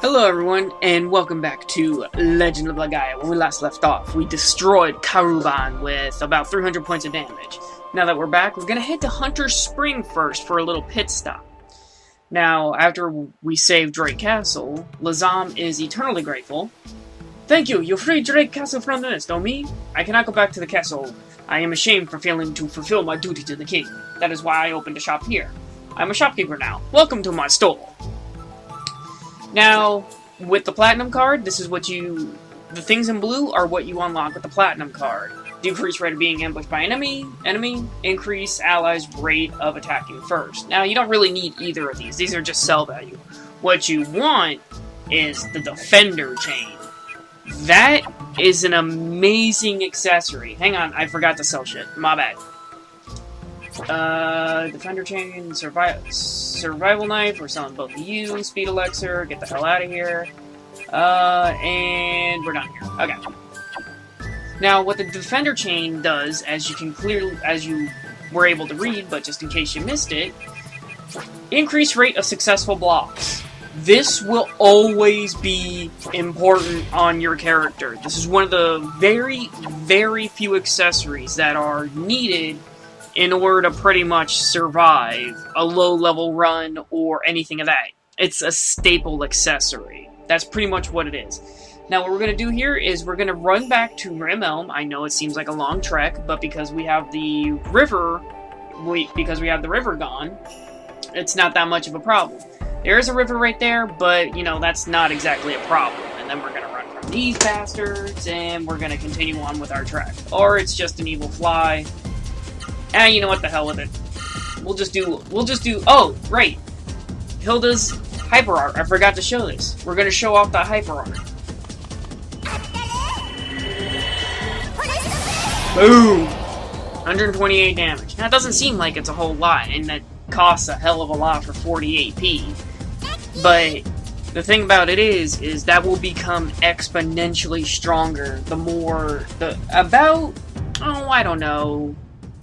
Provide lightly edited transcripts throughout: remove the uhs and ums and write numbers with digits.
Hello everyone, and welcome back to Legend of Legaia. When we last left off, we destroyed Karuban with about 300 points of damage. Now that we're back, we're gonna head to Hunter's Spring first for a little pit stop. Now, after we saved Drake Castle, Lazam is eternally grateful. Thank you, you freed Drake Castle from the nest, Omi. I cannot go back to the castle. I am ashamed for failing to fulfill my duty to the king. That is why I opened a shop here. I'm a shopkeeper now. Welcome to my store. Now, with the Platinum card, this is what the things in blue are what you unlock with the Platinum card. Decrease rate of being ambushed by enemy, increase allies' rate of attacking first. Now, you don't really need either of these are just sell value. What you want is the Defender Chain. That is an amazing accessory. Hang on, I forgot to sell shit. My bad. Defender Chain, Survival Knife, we're selling both of you, Speed Elixir, get the hell out of here, and we're done here. Okay. Now, what the Defender Chain does, as you were able to read, but just in case you missed it, increase rate of successful blocks. This will always be important on your character. This is one of the very, very few accessories that are needed in order to pretty much survive a low-level run or anything of that. It's a staple accessory. That's pretty much what it is. Now, what we're going to do here is we're going to run back to Rim Elm. I know it seems like a long trek, but because we have the river, gone, it's not that much of a problem. There is a river right there, but, you know, that's not exactly a problem. And then we're going to run from these bastards, and we're going to continue on with our trek. Or it's just an evil fly. You know what, the hell with it. We'll just do, oh, right. Hilda's Hyper Art. I forgot to show this. We're going to show off the Hyper Art. Boom! 128 damage. Now, it doesn't seem like it's a whole lot, and that costs a hell of a lot for 40 AP. But the thing about it is that will become exponentially stronger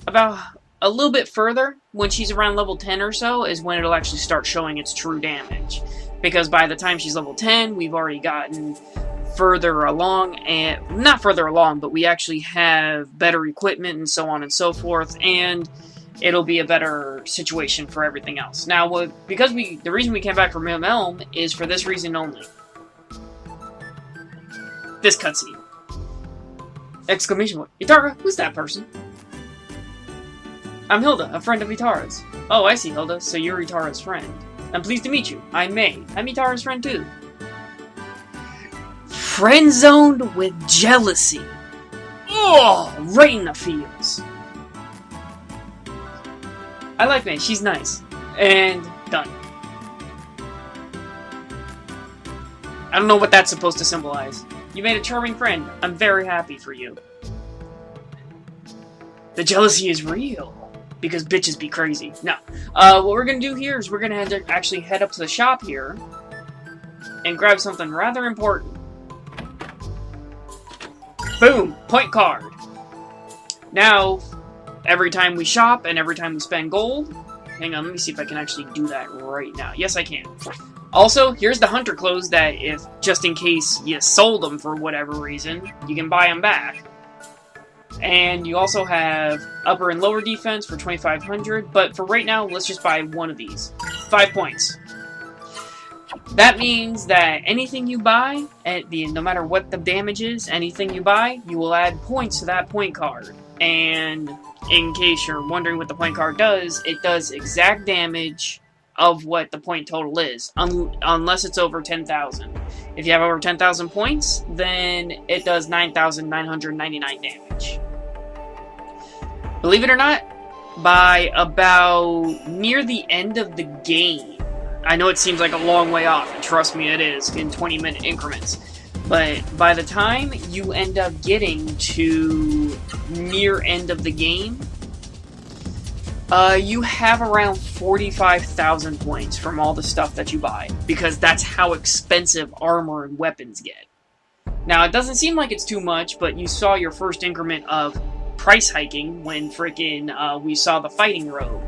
about a little bit further, when she's around level 10 or so, is when it'll actually start showing its true damage. Because by the time she's level 10, we've already gotten further along, and not further along, but we actually have better equipment and so on and so forth, and it'll be a better situation for everything else. Now, the reason we came back from Rim Elm is for this reason only. This cutscene. Exclamation point. Ittarra, who's that person? I'm Hilda, a friend of Ittarra's. Oh, I see, Hilda, so you're Ittarra's friend. I'm pleased to meet you. I'm May. I'm Ittarra's friend, too. Friend-zoned with jealousy. Oh, right in the feels. I like May. She's nice. And done. I don't know what that's supposed to symbolize. You made a charming friend. I'm very happy for you. The jealousy is real. Because bitches be crazy. No. What we're going to do here is we're going to actually head up to the shop here and grab something rather important. Boom! Point card. Now, every time we shop and every time we spend gold... Hang on, let me see if I can actually do that right now. Yes, I can. Also, here's the hunter clothes that if, just in case you sold them for whatever reason, you can buy them back. And you also have upper and lower defense for 2,500, but for right now, let's just buy one of these. 5 points. That means that anything you buy, no matter what the damage is, anything you buy, you will add points to that point card. And in case you're wondering what the point card does, it does exact damage of what the point total is, unless it's over 10,000. If you have over 10,000 points, then it does 9,999 damage. Believe it or not, by about near the end of the game, I know it seems like a long way off, and trust me, it is, in 20-minute increments, but by the time you end up getting to near end of the game, you have around 45,000 points from all the stuff that you buy, because that's how expensive armor and weapons get. Now, it doesn't seem like it's too much, but you saw your first increment of price hiking when we saw the fighting robe.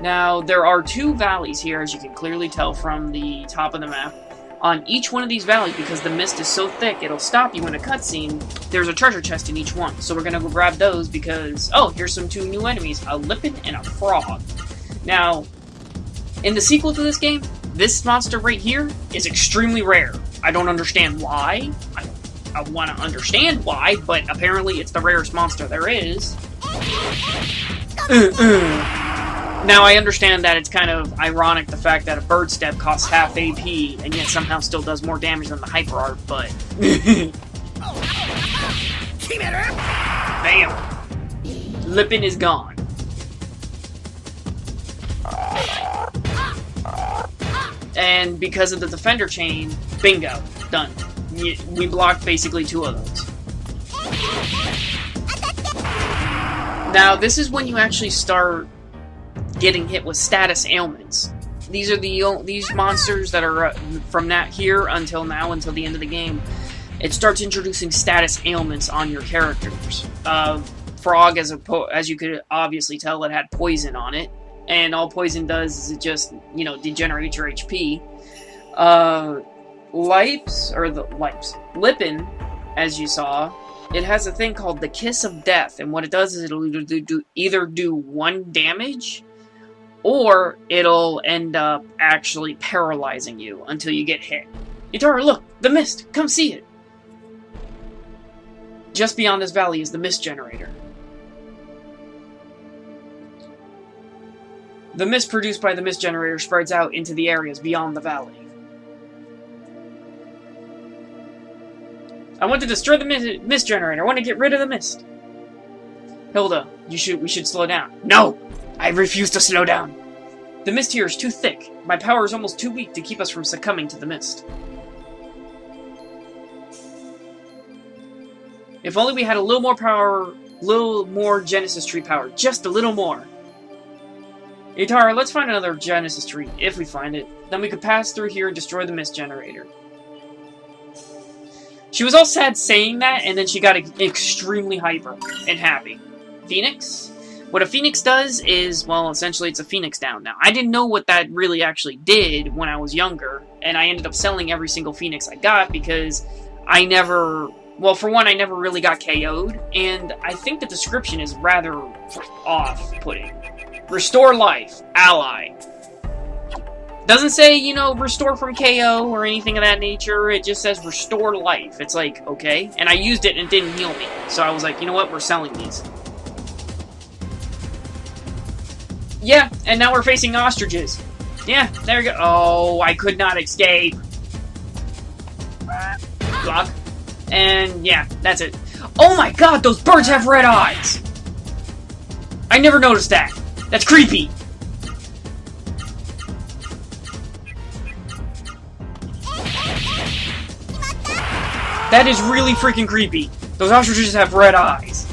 Now, there are two valleys here, as you can clearly tell from the top of the map. On each one of these valleys, because the mist is so thick, it'll stop you in a cutscene. There's a treasure chest in each one. So we're going to go grab those because, oh, here's some 2 new enemies. A Lippin and a Frog. Now, in the sequel to this game, this monster right here is extremely rare. I don't understand why. I want to understand why, but apparently it's the rarest monster there is. Now, I understand that it's kind of ironic the fact that a bird step costs half AP and yet somehow still does more damage than the Hyper Art, but... Bam! Lippin is gone. And because of the Defender Chain, bingo, done. We blocked basically 2 of those. Now, this is when you actually start getting hit with status ailments. These are these monsters that are from that here until now, until the end of the game. It starts introducing status ailments on your characters. Frog, as you could obviously tell, it had poison on it, and all poison does is it just, you know, degenerates your HP. Lippin, as you saw, it has a thing called the Kiss of Death, and what it does is it'll either do 1 damage, or it'll end up actually paralyzing you until you get hit. Ittarra, look! The mist! Come see it! Just beyond this valley is the mist generator. The mist produced by the mist generator spreads out into the areas beyond the valley. I want to destroy the mist generator. I want to get rid of the mist. Hilda, we should slow down. No! I refuse to slow down. The mist here is too thick. My power is almost too weak to keep us from succumbing to the mist. If only we had a little more power, little more Genesis Tree power. Just a little more. Ittarra, let's find another Genesis Tree, if we find it. Then we could pass through here and destroy the mist generator. She was all sad saying that, and then she got extremely hyper and happy. Phoenix? What a Phoenix does is, well, essentially it's a Phoenix down now. I didn't know what that really actually did when I was younger, and I ended up selling every single Phoenix I got because I never... Well, for one, I never really got KO'd, and I think the description is rather off-putting. Restore life. Ally. Doesn't say, you know, restore from KO or anything of that nature. It just says restore life. It's like, okay. And I used it and it didn't heal me. So I was like, you know what? We're selling these. Yeah, and now we're facing ostriches. Yeah, there we go. Oh, I could not escape. Block. And yeah, that's it. Oh my god, those birds have red eyes! I never noticed that. That's creepy. That is really freaking creepy. Those ostriches have red eyes.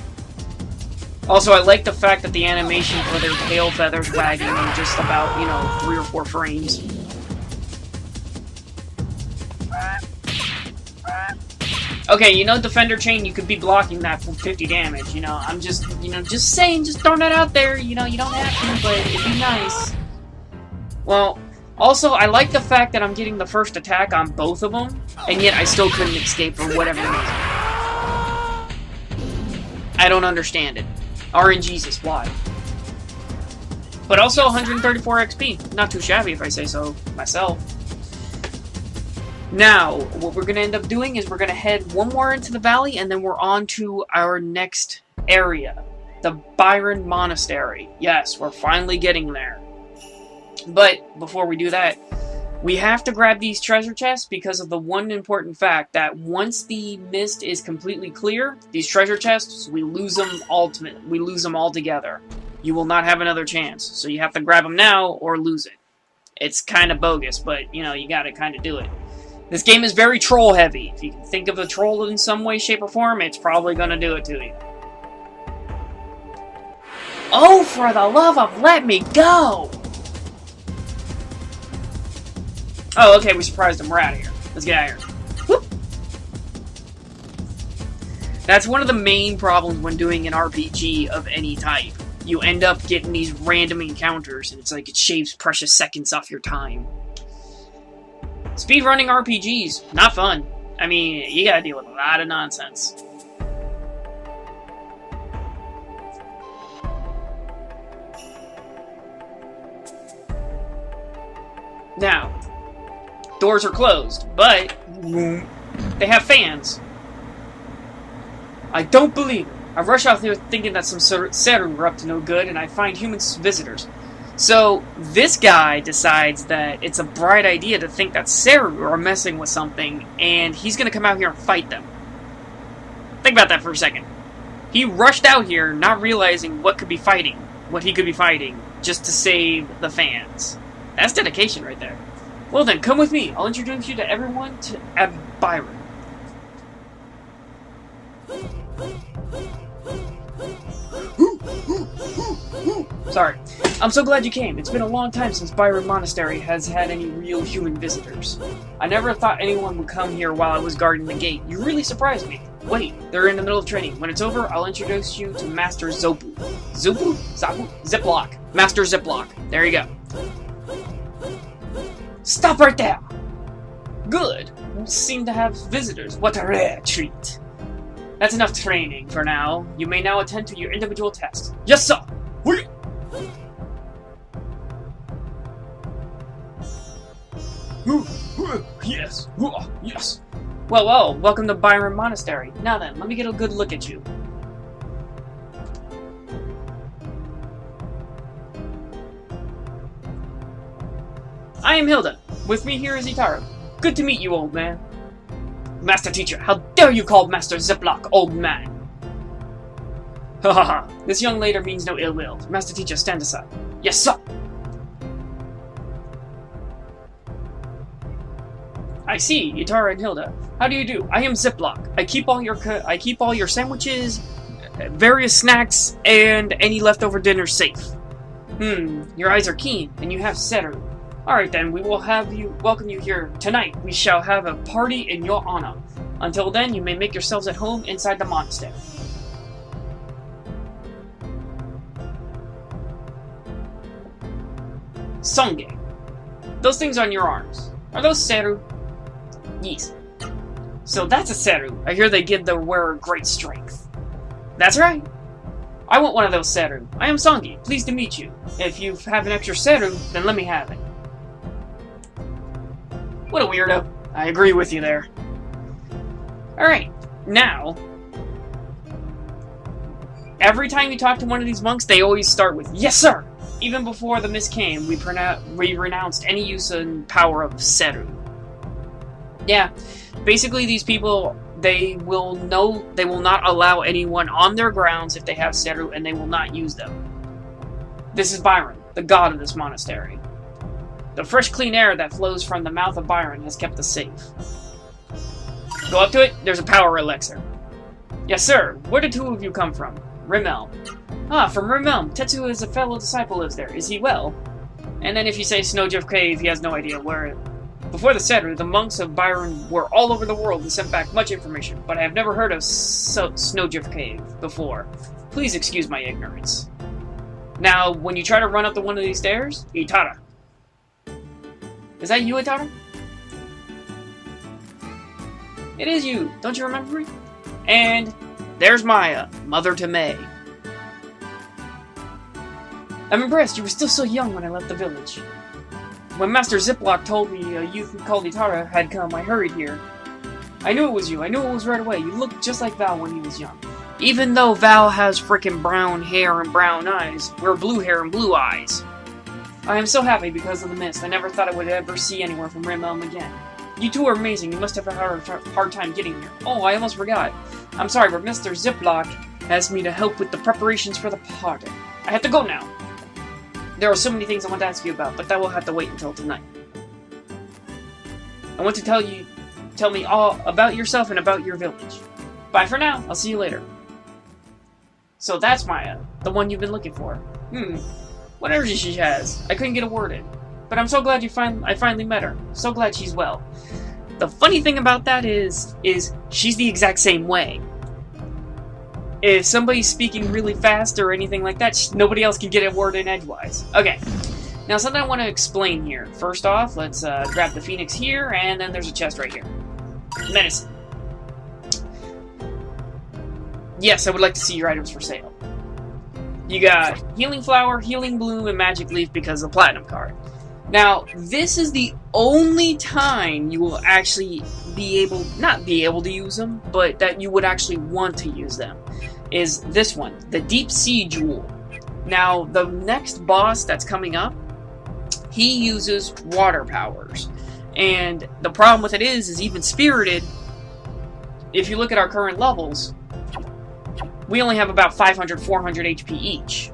Also, I like the fact that the animation for their tail feathers wagging in just about, you know, 3 or 4 frames. Okay, you know, Defender Chain, you could be blocking that for 50 damage, you know. I'm just, you know, just saying, just throwing that out there, you know, you don't have to, but it'd be nice. Well, also, I like the fact that I'm getting the first attack on both of them, and yet I still couldn't escape for whatever reason. I don't understand it. RNGesus, why? But also 134 XP. Not too shabby if I say so myself. Now, what we're going to end up doing is we're going to head one more into the valley, and then we're on to our next area. The Biron Monestary. Yes, we're finally getting there. But before we do that, we have to grab these treasure chests because of the one important fact that once the mist is completely clear, these treasure chests, we lose them altogether. You will not have another chance. So you have to grab them now or lose it. It's kind of bogus, but you know, you got to kind of do it. This game is very troll heavy. If you can think of a troll in some way, shape, or form, it's probably going to do it to you. Oh, for the love of let me go! Oh, okay, we surprised him. We're out of here. Let's get out of here. Whoop. That's one of the main problems when doing an RPG of any type. You end up getting these random encounters, and it's like it shaves precious seconds off your time. Speedrunning RPGs, not fun. I mean, you gotta deal with a lot of nonsense. Now, doors are closed, but they have fans. I don't believe it. I rush out there thinking that some Seru were up to no good, and I find human visitors. So, this guy decides that it's a bright idea to think that Seru are messing with something, and he's gonna come out here and fight them. Think about that for a second. He rushed out here not realizing what he could be fighting, just to save the fans. That's dedication right there. Well then, come with me. I'll introduce you to everyone to Biron. Sorry. I'm so glad you came. It's been a long time since Biron Monestary has had any real human visitors. I never thought anyone would come here while I was guarding the gate. You really surprised me. Wait, they're in the middle of training. When it's over, I'll introduce you to Master Zopu. Zopu? Zapu? Ziplock. Master Ziplock. There you go. Stop right there! Good. You seem to have visitors. What a rare treat. That's enough training for now. You may now attend to your individual tasks. Yes, sir! Yes. Yes. Well, welcome to Biron Monestary. Now then, let me get a good look at you. I am Hilda. With me here is Ittarra. Good to meet you, old man. Master Teacher, how dare you call Master Ziplock old man? Ha ha ha. This young lady means no ill will. Master Teacher, stand aside. Yes, sir. I see, Ittarra and Hilda. How do you do? I am Ziplock. I keep all your sandwiches, various snacks, and any leftover dinner safe. Your eyes are keen, and you have Seru. Alright then, we will welcome you here tonight. We shall have a party in your honor. Until then, you may make yourselves at home inside the monastery. Songe. Those things on your arms. Are those Seru? Yes. So that's a Seru. I hear they give their wearer great strength. That's right. I want one of those Seru. I am Songe. Pleased to meet you. If you have an extra Seru, then let me have it. What a weirdo. I agree with you there. Alright, now, every time you talk to one of these monks, they always start with, yes sir! Even before the mist came, we renounced any use and power of Seru. Yeah, basically these people, they will not allow anyone on their grounds if they have Seru, and they will not use them. This is Biron, the god of this monastery. The fresh, clean air that flows from the mouth of Biron has kept us safe. Go up to it, there's a power elixir. Yes, sir. Where did two of you come from? Rimmel. Ah, from Rimmel. Tetsu is a fellow disciple lives there. Is he well? And then if you say Snowdrift Cave, he has no idea where. Before the Seru, the monks of Biron were all over the world and sent back much information, but I have never heard of Snowdrift Cave before. Please excuse my ignorance. Now, when you try to run up to one of these stairs, Ittarra. Is that you, Ittarra? It is you. Don't you remember me? And there's Maya, mother to May. I'm impressed. You were still so young when I left the village. When Master Ziplock told me a youth called Ittarra had come, I hurried here. I knew it was you. I knew it was right away. You looked just like Val when he was young. Even though Val has frickin' brown hair and brown eyes, we're blue hair and blue eyes. I am so happy because of the mist. I never thought I would ever see anyone from Rimmel again. You two are amazing. You must have a hard time getting here. Oh, I almost forgot. I'm sorry, but Mr. Ziplock asked me to help with the preparations for the party. I have to go now. There are so many things I want to ask you about, but that will have to wait until tonight. I want to tell me all about yourself and about your village. Bye for now. I'll see you later. So that's Maya, the one you've been looking for. What energy she has. I couldn't get a word in. But I'm so glad I finally met her. So glad she's well. The funny thing about that is she's the exact same way. If somebody's speaking really fast or anything like that, nobody else can get a word in edgewise. Okay. Now, something I want to explain here. First off, let's grab the Phoenix here, and then there's a chest right here. Medicine. Yes, I would like to see your items for sale. You got Healing Flower, Healing Bloom, and Magic Leaf because of the Platinum card. Now, this is the only time you will actually be able, not be able to use them, but that you would actually want to use them, is this one, the Deep Sea Jewel. Now, the next boss that's coming up, he uses water powers. And the problem with it is even Spirited, if you look at our current levels, we only have about 500, 400 HP each.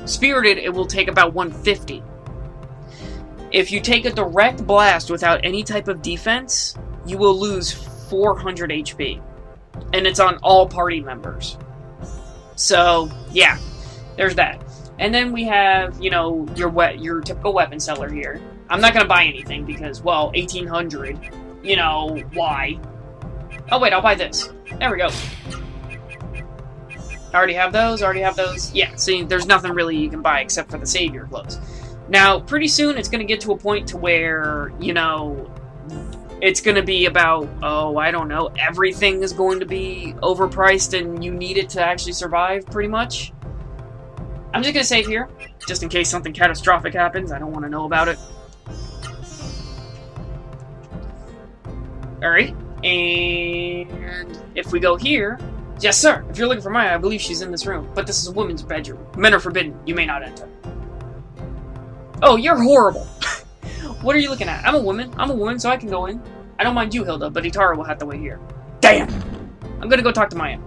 Spirited, it will take about 150. If you take a direct blast without any type of defense, you will lose 400 HP. And it's on all party members. So, yeah, there's that. And then we have, you know, your typical weapon seller here. I'm not going to buy anything because, well, 1800, you know, why? Oh, wait, I'll buy this. There we go. Already have those, Yeah, see, there's nothing really you can buy except for the Savior clothes. Now, pretty soon it's going to get to a point to where, you know, it's going to be about, oh, I don't know, everything is going to be overpriced and you need it to actually survive, pretty much. I'm just going to save here, just in case something catastrophic happens. I don't want to know about it. Alright, and if we go here... Yes, sir. If you're looking for Maya, I believe she's in this room. But this is a woman's bedroom. Men are forbidden. You may not enter. Oh, you're horrible. What are you looking at? I'm a woman, so I can go in. I don't mind you, Hilda, but Ittarra will have to wait here. Damn! I'm gonna go talk to Maya.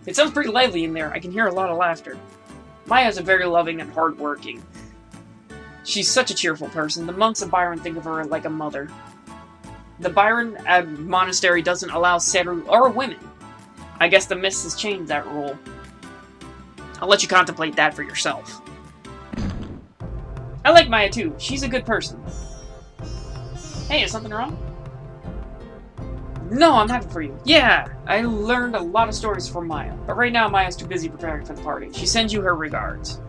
It sounds pretty lively in there. I can hear a lot of laughter. Maya's a very loving and hardworking. She's such a cheerful person. The monks of Biron think of her like a mother. The Biron Monastery doesn't allow Seru or women. I guess the Mist has changed that rule. I'll let you contemplate that for yourself. I like Maya too. She's a good person. Hey, is something wrong? No, I'm happy for you. Yeah, I learned a lot of stories from Maya. But right now, Maya's too busy preparing for the party. She sends you her regards.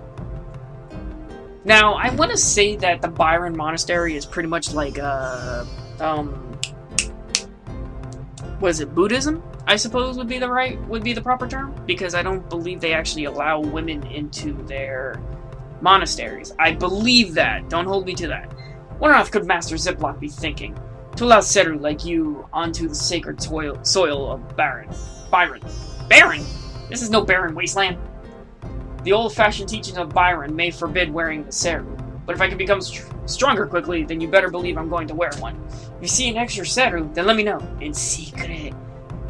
Now, I want to say that the Biron Monastery is pretty much like, what is it, Buddhism? I suppose would be the proper term, because I don't believe they actually allow women into their monasteries. I believe that. Don't hold me to that. What on earth could Master Ziploc be thinking? To allow Seru like you onto the sacred soil of Biron. Barren? This is no barren wasteland. The old-fashioned teachings of Biron may forbid wearing the Seru. But if I can become stronger quickly, then you better believe I'm going to wear one. If you see an extra Seru, then let me know. In secret.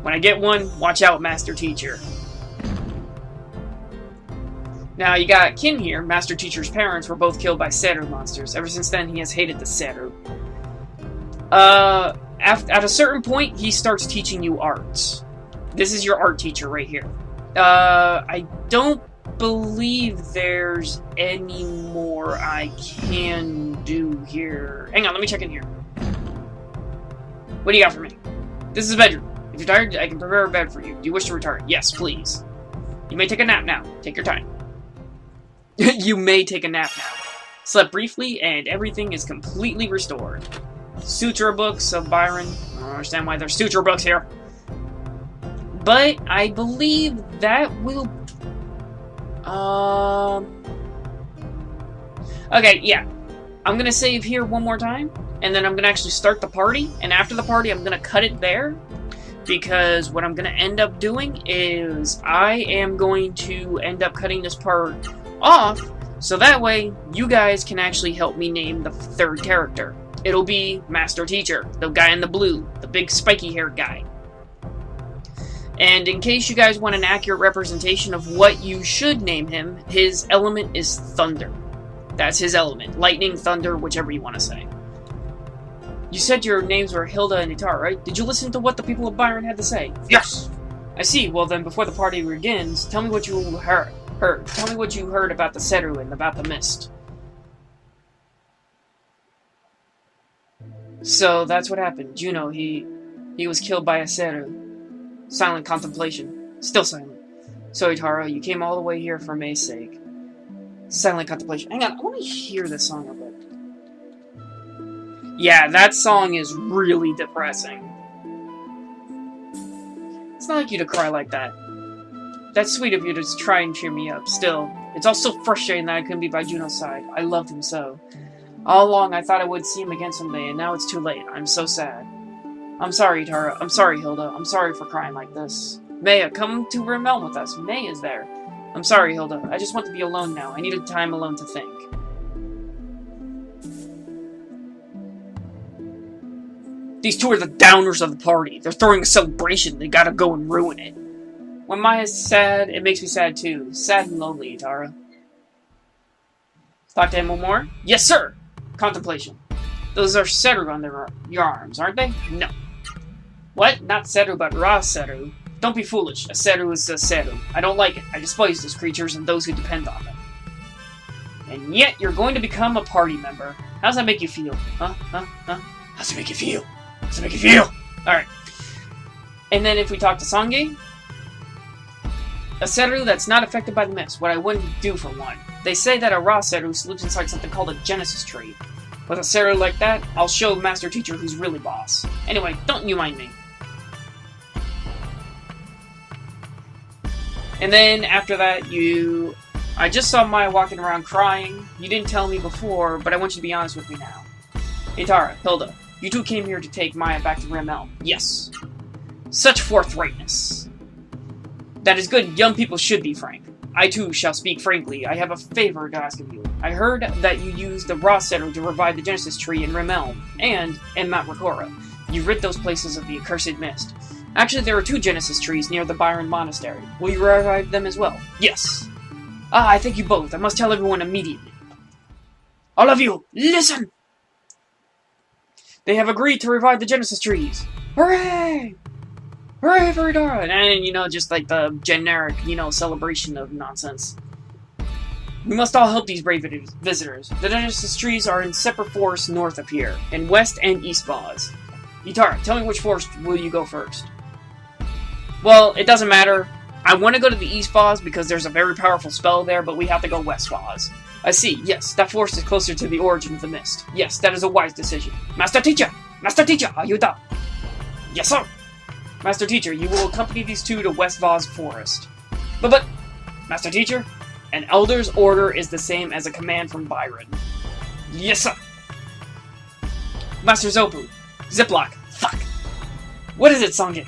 When I get one, watch out, Master Teacher. Now, you got Kin here. Master Teacher's parents were both killed by Seru monsters. Ever since then, he has hated the Seru. At a certain point, he starts teaching you arts. This is your art teacher right here. I don't believe there's any more I can do here. Hang on, let me check in here. What do you got for me? This is a bedroom. If you're tired, I can prepare a bed for you. Do you wish to retire? Yes, please. You may take a nap now. Take your time. You may take a nap now. Slept briefly, and everything is completely restored. Sutra books of Biron. I don't understand why there's sutra books here. But I believe that will... Okay, yeah. I'm gonna save here one more time, and then I'm gonna actually start the party, and after the party I'm gonna cut it there, because what I'm gonna end up doing is I am going to end up cutting this part off, so that way you guys can actually help me name the third character. It'll be Master Teacher, the guy in the blue, the big spiky-haired guy. And in case you guys want an accurate representation of what you should name him, his element is thunder. That's his element. Lightning, thunder, whichever you want to say. You said your names were Hilda and Ittarra, right? Did you listen to what the people of Biron had to say? Yes! I see. Well then, before the party begins, tell me what you heard. Tell me what you heard about the Seru and about the Mist. So, that's what happened. Juno, he was killed by a Seru. Silent contemplation. Still silent. So, Ittarra, you came all the way here for May's sake. Silent contemplation. Hang on, I want to hear this song a bit. Yeah, that song is really depressing. It's not like you to cry like that. That's sweet of you to try and cheer me up. Still, it's all so frustrating that I couldn't be by Juno's side. I loved him so. All along, I thought I would see him again someday, and now it's too late. I'm so sad. I'm sorry, Ittarra. I'm sorry, Hilda. I'm sorry for crying like this. Maya, come to Realm with us. May is there. I'm sorry, Hilda. I just want to be alone now. I needed time alone to think. These two are the downers of the party. They're throwing a celebration. They gotta go and ruin it. When Maya's sad, it makes me sad too. Sad and lonely, Ittarra. Talk to him more? Yes, sir! Contemplation. Those are Seru on your arms, aren't they? No. What? Not Seru, but Ra Seru. Don't be foolish. A Seru is a Seru. I don't like it. I despise those creatures and those who depend on them. And yet, you're going to become a party member. How does that make you feel? Huh? How's it make you feel? How's it make you feel? Alright. And then if we talk to Sange, a Seru that's not affected by the mist. What I wouldn't do for one. They say that a Ra Seru lives inside something called a Genesis tree. With a Seru like that, I'll show Master Teacher who's really boss. Anyway, don't you mind me. And then, after that, I just saw Maya walking around crying. You didn't tell me before, but I want you to be honest with me now. Ittarra, Hilda, you two came here to take Maya back to Realm. Yes. Such forthrightness. That is good. Young people should be frank. I too shall speak frankly. I have a favor to ask of you. I heard that you used the Ra Seru to revive the Genesis tree in Realm, and in Mount Rakora. You rid those places of the accursed mist. Actually, there are 2 Genesis trees near the Biron Monestary. Will you revive them as well? Yes. I thank you both. I must tell everyone immediately. All of you, listen! They have agreed to revive the Genesis trees. Hooray! Hooray for Ittarra! And, just like the generic, celebration of nonsense. We must all help these brave visitors. The Genesis trees are in separate forests north of here, in West and East Vaz. Ittarra, tell me which forest will you go first? Well, it doesn't matter. I want to go to the East Vaz because there's a very powerful spell there, but we have to go West Vaz. I see, yes, that forest is closer to the origin of the mist. Yes, that is a wise decision. Master Teacher! Master Teacher, are you done? Yes, sir! Master Teacher, you will accompany these 2 to West Vaz Forest. But, Master Teacher, an Elder's order is the same as a command from Biron. Yes, sir! Master Zopu, Ziploc, fuck! What is it, Sange?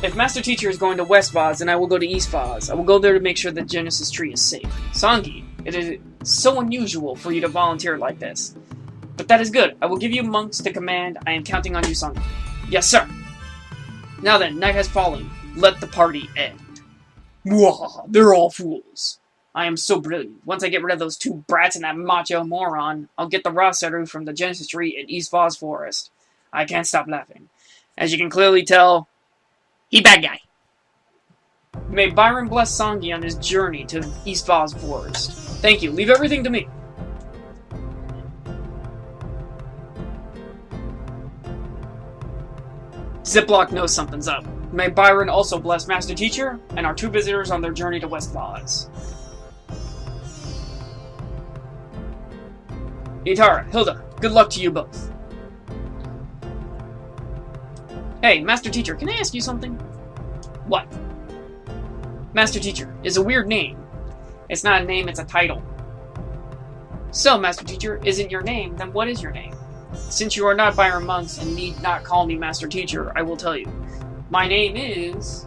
If Master Teacher is going to West Vaz, then I will go to East Vaz. I will go there to make sure the Genesis tree is safe. Sange, it is so unusual for you to volunteer like this. But that is good. I will give you monks to command. I am counting on you, Sange. Yes, sir! Now then, night has fallen. Let the party end. Mwah, they're all fools. I am so brilliant. Once I get rid of those 2 brats and that macho moron, I'll get the Ra Seru from the Genesis tree in East Vaz Forest. I can't stop laughing. As you can clearly tell, he bad guy. May Biron bless Sange on his journey to East Vaz Forest. Thank you. Leave everything to me. Ziploc knows something's up. May Biron also bless Master Teacher and our 2 visitors on their journey to West Vaz. Ittarra, Hilda, good luck to you both. Hey, Master Teacher, can I ask you something? What? Master Teacher is a weird name. It's not a name, it's a title. So, Master Teacher, isn't your name, then what is your name? Since you are not Biron monks and need not call me Master Teacher, I will tell you. My name is...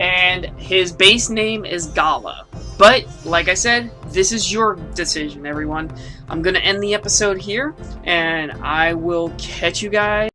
And his base name is Gala. But, like I said, this is your decision, everyone. I'm going to end the episode here, and I will catch you guys